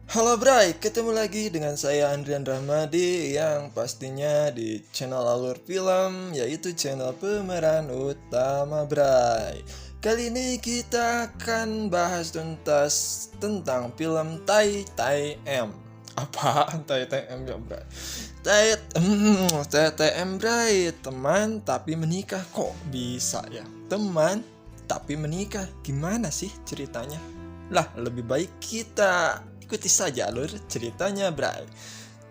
Halo Bray, ketemu lagi dengan saya Andrian Rahmadi yang pastinya di channel Alur Film, yaitu channel pemeran utama Bray. Kali ini kita akan bahas tuntas tentang film Tai Tai M. Apaan Tai Tai M ya Bray? TTM Bray, teman tapi menikah, kok bisa ya? Teman tapi menikah, gimana sih ceritanya? Lah, lebih baik kita ikuti saja alur ceritanya, Bray.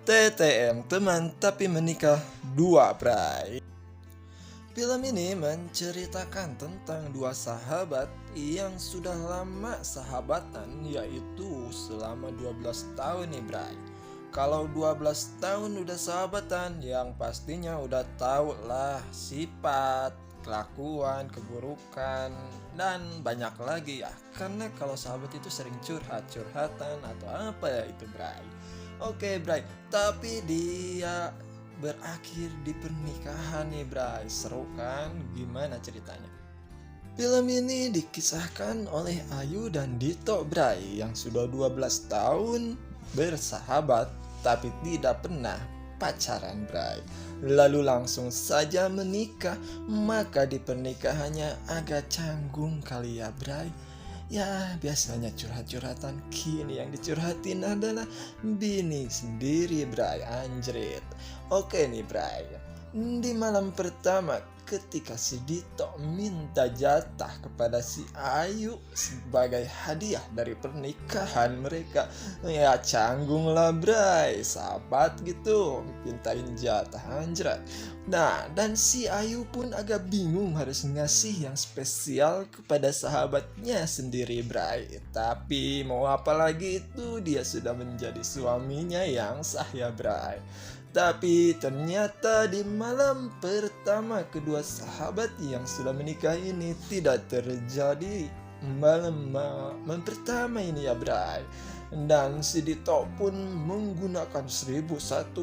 TTM, teman tapi menikah 2, Bray. Film ini menceritakan tentang dua sahabat yang sudah lama sahabatan, yaitu selama 12 tahun nih, Bray. Kalau 12 tahun udah sahabatan, yang pastinya udah tahu lah sifat, kelakuan, keburukan, dan banyak lagi ya. Karena kalau sahabat itu sering curhat-curhatan atau apa ya itu, Bray. Oke, Bray, tapi dia berakhir di pernikahan nih, Bray. Seru kan? Gimana ceritanya? Film ini dikisahkan oleh Ayu dan Dito, Bray, yang sudah 12 tahun bersahabat tapi tidak pernah pacaran, Bray. Lalu langsung saja menikah, maka di pernikahannya agak canggung kali ya, Bray. Ya, biasanya curhat-curhatan, kini yang dicurhatin adalah bini sendiri, Bray. Anjrit. Oke nih, Bray. Di malam pertama, ketika si Dito minta jatah kepada si Ayu sebagai hadiah dari pernikahan mereka, ya canggung lah, Bray. Sahabat gitu mintain jatah, anjrat. Nah, dan si Ayu pun agak bingung harus ngasih yang spesial kepada sahabatnya sendiri, Bray. Tapi mau apa lagi, itu dia sudah menjadi suaminya yang sah ya, Bray. Tapi ternyata di malam pertama kedua sahabat yang sudah menikah ini tidak terjadi malam pertama ini ya, Bray. Dan si Dito pun menggunakan 1001,2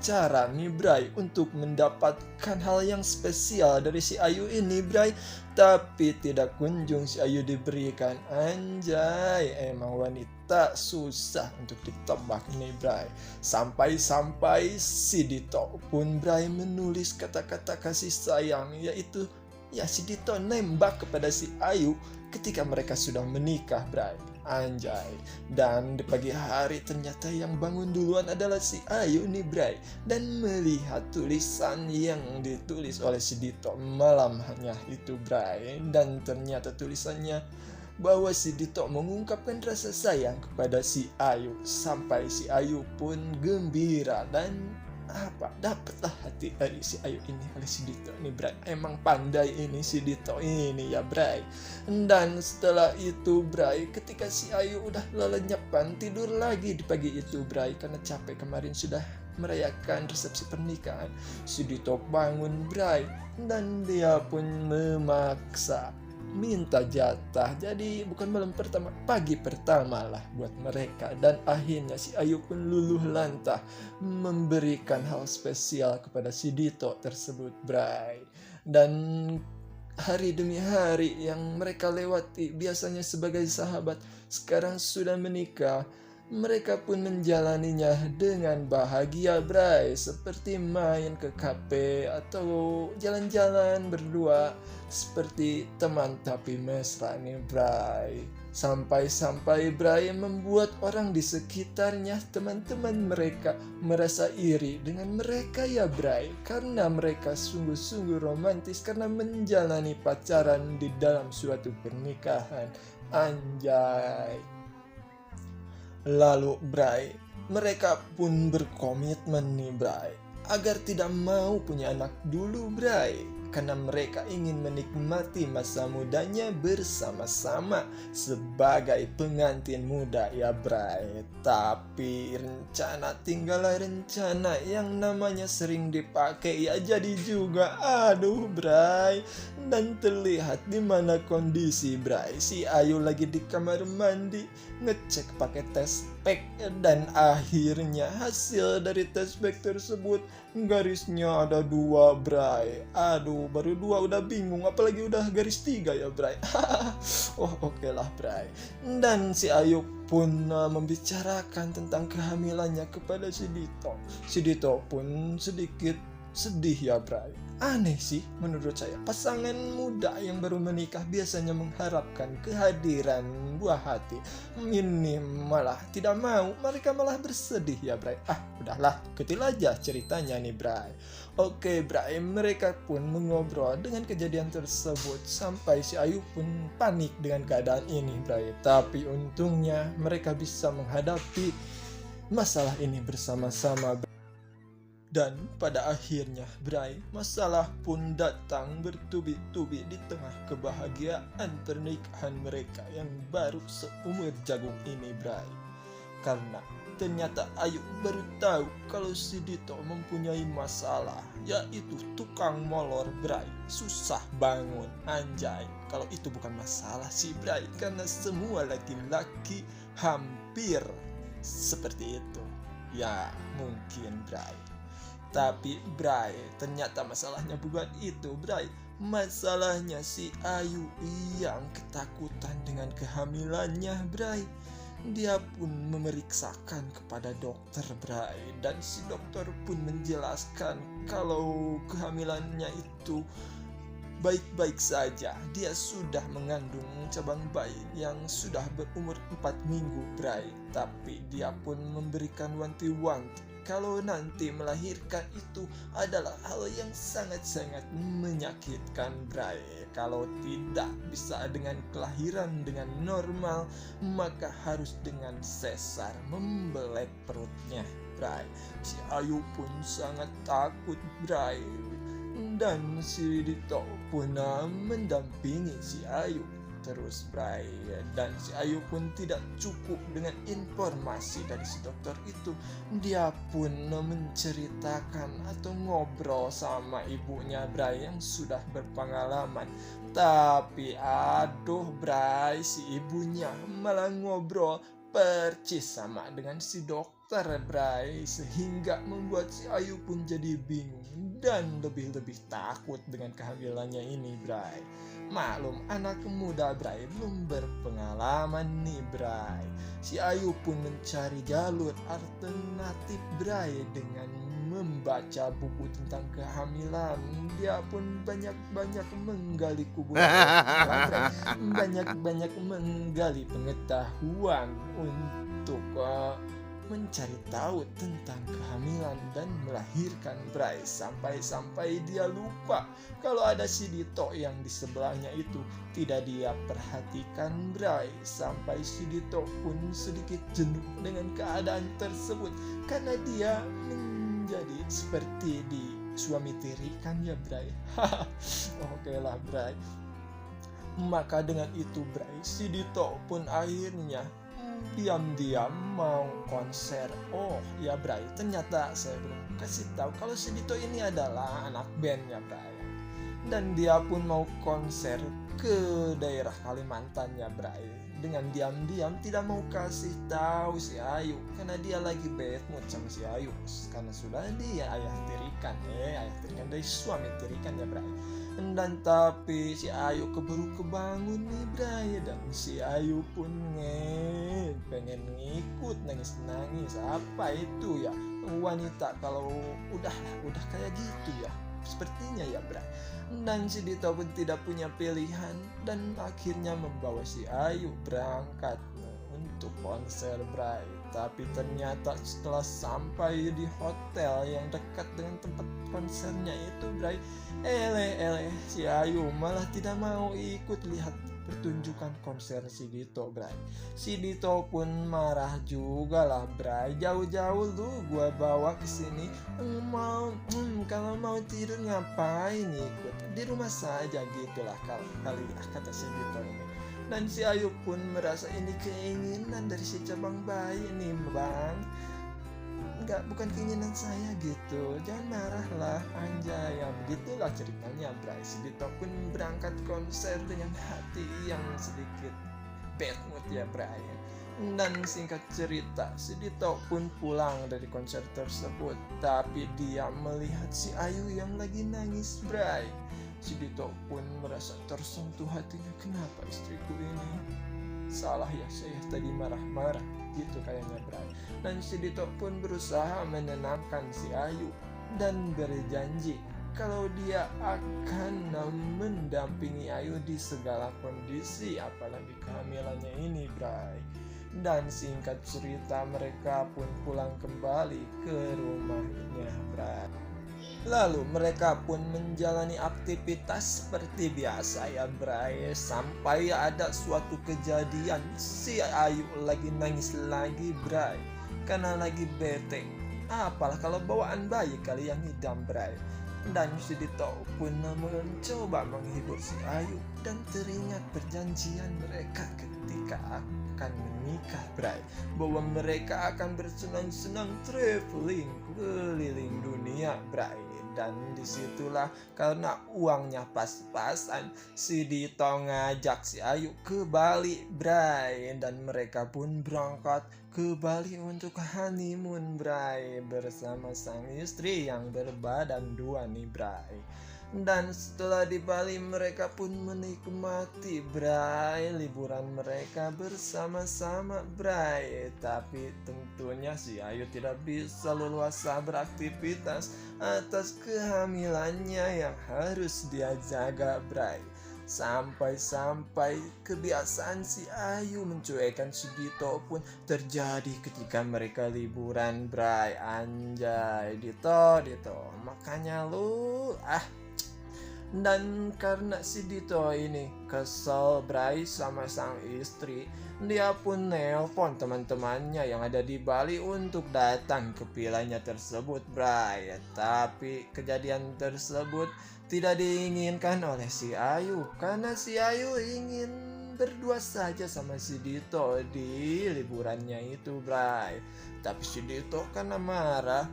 cara nih, Bray, untuk mendapatkan hal yang spesial dari si Ayu ini, Bray. Tapi tidak kunjung si Ayu diberikan. Anjay, emang wanita susah untuk ditebak nih, Bray. Sampai-sampai si Dito pun, Bray, menulis kata-kata kasih sayang, yaitu ya si Dito nembak kepada si Ayu ketika mereka sudah menikah, Bray. Anjay. Dan di pagi hari ternyata yang bangun duluan adalah si Ayu nih, Bray. Dan melihat tulisan yang ditulis oleh si Dito malam hanya itu, Bray. Dan ternyata tulisannya bahwa si Dito mengungkapkan rasa sayang kepada si Ayu. Sampai si Ayu pun gembira dan dapatlah hati dari si Ayu ini oleh si Dito nih, Bray. Emang pandai ini si Dito ini ya, Bray. Dan setelah itu, Bray, ketika si Ayu udah lelenyapan tidur lagi di pagi itu, Bray, karena capek kemarin sudah merayakan resepsi pernikahan, si Dito bangun, Bray, dan dia pun memaksa minta jatah. Jadi bukan malam pertama, pagi pertama lah buat mereka. Dan akhirnya si Ayu pun luluh lantah memberikan hal spesial kepada si Dito tersebut, Bray. Dan hari demi hari yang mereka lewati biasanya sebagai sahabat, sekarang sudah menikah. Mereka pun menjalaninya dengan bahagia, Bray. Seperti main ke kafe atau jalan-jalan berdua, seperti teman tapi mesra nih, Bray. Sampai-sampai, Bray, membuat orang di sekitarnya, teman-teman mereka, merasa iri dengan mereka ya, Bray. Karena mereka sungguh-sungguh romantis karena menjalani pacaran di dalam suatu pernikahan. Anjay. Lalu, Bray, mereka pun berkomitmen nih, Bray, agar tidak mau punya anak dulu, Bray, karena mereka ingin menikmati masa mudanya bersama-sama sebagai pengantin muda ya, Bray. Tapi rencana tinggallah rencana, yang namanya sering dipakai ya jadi juga. Aduh, Bray. Dan terlihat di mana kondisi, Bray, si Ayu lagi di kamar mandi ngecek pakai tes pack, dan akhirnya hasil dari tes pack tersebut garisnya ada 2, Bray. Aduh, baru 2 udah bingung, apalagi udah garis 3 ya Bray. Oh oke lah Bray. Dan si Ayu pun membicarakan tentang kehamilannya kepada si Dito. Si Dito pun sedikit sedih ya Bray. Aneh sih menurut saya, pasangan muda yang baru menikah biasanya mengharapkan kehadiran buah hati. Ini malah tidak mau, mereka malah bersedih ya Bray. Udahlah, ikutin aja ceritanya nih Bray. Oke Bray, mereka pun mengobrol dengan kejadian tersebut sampai si Ayu pun panik dengan keadaan ini Bray. Tapi untungnya mereka bisa menghadapi masalah ini bersama-sama. Dan pada akhirnya Bray, masalah pun datang bertubi-tubi di tengah kebahagiaan pernikahan mereka yang baru seumur jagung ini Bray. Karena ternyata Ayu baru tahu kalau si Dito mempunyai masalah, yaitu tukang molor Bray. Susah bangun, anjay. Kalau itu bukan masalah sih Bray, karena semua laki-laki hampir seperti itu. Ya mungkin Bray. Tapi Bray, ternyata masalahnya bukan itu Bray. Masalahnya si Ayu yang ketakutan dengan kehamilannya Bray. Dia pun memeriksakan kepada dokter Bray. Dan si dokter pun menjelaskan kalau kehamilannya itu baik-baik saja. Dia sudah mengandung cabang bayi yang sudah berumur 4 minggu Bray. Tapi dia pun memberikan wanti-wanti kalau nanti melahirkan itu adalah hal yang sangat-sangat menyakitkan Bray. Kalau tidak bisa dengan kelahiran dengan normal, maka harus dengan sesar, membelek perutnya Bray. Si Ayu pun sangat takut Bray. Dan si Dito pun mendampingi si Ayu terus Bray. Dan si Ayu pun tidak cukup dengan informasi dari si dokter itu. Dia pun menceritakan atau ngobrol sama ibunya Bray yang sudah berpengalaman. Tapi aduh Bray, si ibunya malah ngobrol percis sama dengan si dokter Bray, sehingga membuat si Ayu pun jadi bingung dan lebih-lebih takut dengan kehamilannya ini Bray. Maklum anak muda Bray, belum berpengalaman nih Bray. Si Ayu pun mencari jalur alternatif Bray dengan membaca buku tentang kehamilan. Dia pun banyak-banyak menggali kuburan, banyak-banyak menggali pengetahuan untuk mencari tahu tentang kehamilan dan melahirkan Bray. Sampai-sampai dia lupa kalau ada si Dito yang di sebelahnya itu tidak dia perhatikan Bray. Sampai si Dito pun sedikit jenuh dengan keadaan tersebut karena dia menjadi seperti di suami tiri kan ya Bray. Oke lah Bray. Maka dengan itu Bray, si Dito pun akhirnya diam-diam mau konser. Oh ya Bray, ternyata saya belum kasih tahu kalau si Dito ini adalah anak band ya Bray. Dan dia pun mau konser ke daerah Kalimantan ya Bray. Dengan diam-diam tidak mau kasih tahu si Ayu karena dia lagi bad mood sama si Ayu karena sudah dia ayah tirikan dari suami tirikan ya Bray. Dan tapi si Ayu keburu kebangun nih Bray. Dan si Ayu pun pengen ngikut nangis-nangis. Apa itu ya wanita kalau udah kayak gitu ya, sepertinya ya Bray. Dan si Dito pun tidak punya pilihan dan akhirnya membawa si Ayu berangkat untuk konser Bray. Tapi ternyata setelah sampai di hotel yang dekat dengan tempat konsernya itu Bray, si Ayu malah tidak mau ikut lihat pertunjukan konser si Dito Bray. Si Dito pun marah juga lah Bray. Jauh-jauh lu gua bawa ke sini kalau mau tidur ngapain ikut di rumah saja gitulah kali kata si Dito ini. Dan si Ayu pun merasa ini keinginan dari si cabang bayi nih bang, bukan keinginan saya gitu, jangan marah lah anjay. Ya begitulah ceritanya Bray. Si Dito pun berangkat konser dengan hati yang sedikit bad mood ya Bray. Dan singkat cerita, si Dito pun pulang dari konser tersebut. Tapi dia melihat si Ayu yang lagi nangis Bray. Si Dito pun merasa tersentuh hatinya. Kenapa istriku ini salah ya, saya tadi marah-marah gitu kayaknya Bray. Dan si Dito pun berusaha menenangkan si Ayu dan berjanji kalau dia akan mendampingi Ayu di segala kondisi, apalagi kehamilannya ini Bray. Dan singkat cerita mereka pun pulang kembali ke rumahnya Bray. Lalu mereka pun menjalani aktivitas seperti biasa ya Bray. Sampai ada suatu kejadian si Ayu lagi nangis lagi Bray, karena lagi bete. Apalah kalau bawaan bayi kali yang hidam Bray. Dan si Dito pun mencoba menghibur si Ayu dan teringat perjanjian mereka ketika akan menikah Bray, bahwa mereka akan bersenang-senang traveling keliling dunia Bray. Dan disitulah karena uangnya pas-pasan, si Dito ngajak si Ayu ke Bali Bray, dan mereka pun berangkat ke Bali untuk honeymoon Bray bersama sang istri yang berbadan dua nih Bray. Dan setelah di Bali mereka pun menikmati Bray liburan mereka bersama-sama Bray. Tapi tentunya si Ayu tidak bisa leluasa beraktivitas atas kehamilannya yang harus dia jaga Bray. Sampai-sampai kebiasaan si Ayu mencuekkan si Dito pun terjadi ketika mereka liburan Bray. Anjay Dito, makanya lu Dan karena si Dito ini kesel Bray sama sang istri, dia pun nelpon teman-temannya yang ada di Bali untuk datang ke vilanya tersebut Bray. Tapi kejadian tersebut tidak diinginkan oleh si Ayu, karena si Ayu ingin berdua saja sama si Dito di liburannya itu Bray. Tapi si Dito karena marah,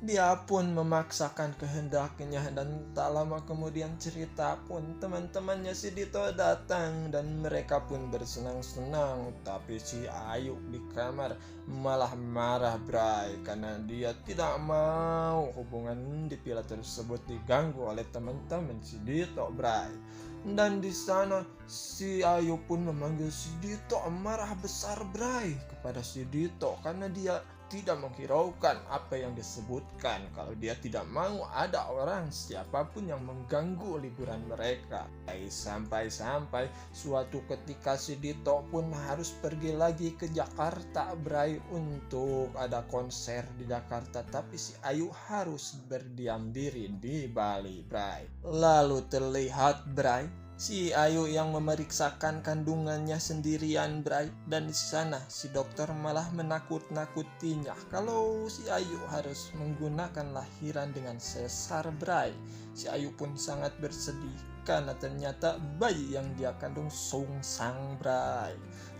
dia pun memaksakan kehendaknya, dan tak lama kemudian cerita pun teman-temannya si Dito datang dan mereka pun bersenang-senang. Tapi si Ayu di kamar malah marah Bray, karena dia tidak mau hubungan di villa tersebut diganggu oleh teman-teman si Dito Bray. Dan di sana si Ayu pun memanggil si Dito, marah besar Bray kepada si Dito karena dia tidak menghiraukan apa yang disebutkan, kalau dia tidak mau ada orang siapapun yang mengganggu liburan mereka. Sampai-sampai suatu ketika si Dito pun harus pergi lagi ke Jakarta Bray untuk ada konser di Jakarta, tapi si Ayu harus berdiam diri di Bali Bray. Lalu terlihat Bray si Ayu yang memeriksakan kandungannya sendirian Bray, dan di sana si dokter malah menakut-nakutinya kalau si Ayu harus menggunakan lahiran dengan sesar Bray. Si Ayu pun sangat bersedih karena ternyata bayi yang dia kandung sungsang Bray.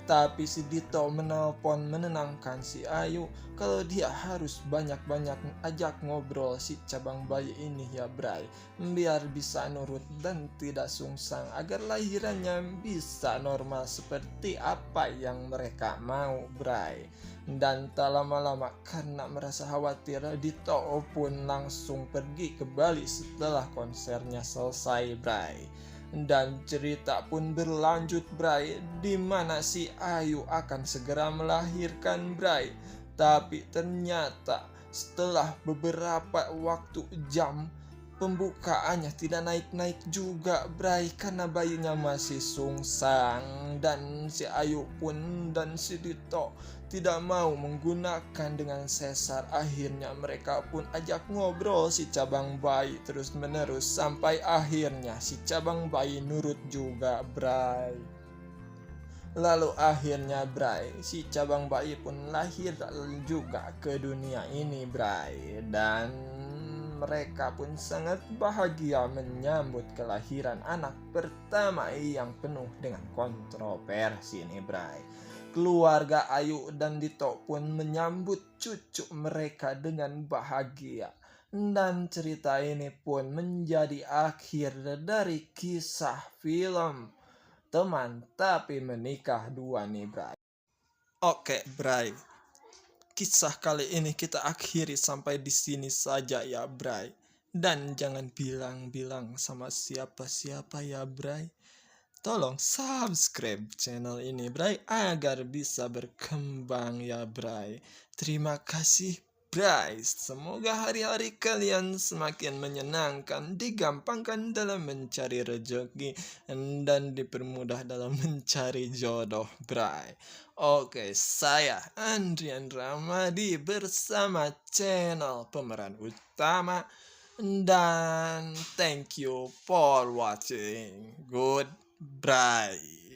Tapi si Dito menelpon menenangkan si Ayu kalau dia harus banyak-banyak ajak ngobrol si cabang bayi ini ya Bray, biar bisa nurut dan tidak sungsang, agar lahirannya bisa normal seperti apa yang mereka mau Bray. Dan tak lama-lama karena merasa khawatir, Dito pun langsung pergi ke Bali setelah konsernya selesai Bray. Dan cerita pun berlanjut Bray, di mana si Ayu akan segera melahirkan Bray. Tapi ternyata setelah beberapa waktu jam, pembukaannya tidak naik-naik juga Bray, karena bayinya masih sungsang. Dan si Ayu pun dan si Dito tidak mau menggunakan dengan sesar. Akhirnya mereka pun ajak ngobrol si cabang bayi terus menerus, sampai akhirnya si cabang bayi nurut juga Bray. Lalu akhirnya Bray, si cabang bayi pun lahir juga ke dunia ini Bray. Dan mereka pun sangat bahagia menyambut kelahiran anak pertama yang penuh dengan kontroversi nih Bray. Keluarga Ayu dan Dito pun menyambut cucu mereka dengan bahagia. Dan cerita ini pun menjadi akhir dari kisah film Teman Tapi Menikah 2 nih Bray. Oke Bray, kisah kali ini kita akhiri sampai di sini saja ya Bray. Dan jangan bilang-bilang sama siapa-siapa ya, Bray. Tolong subscribe channel ini, Bray, agar bisa berkembang ya, Bray. Terima kasih, Bray. Semoga hari-hari kalian semakin menyenangkan, digampangkan dalam mencari rezeki, dan dipermudah dalam mencari jodoh, Bray. Oke, saya Andrian Ramadi bersama channel pemeran utama, dan thank you for watching. Goodbye.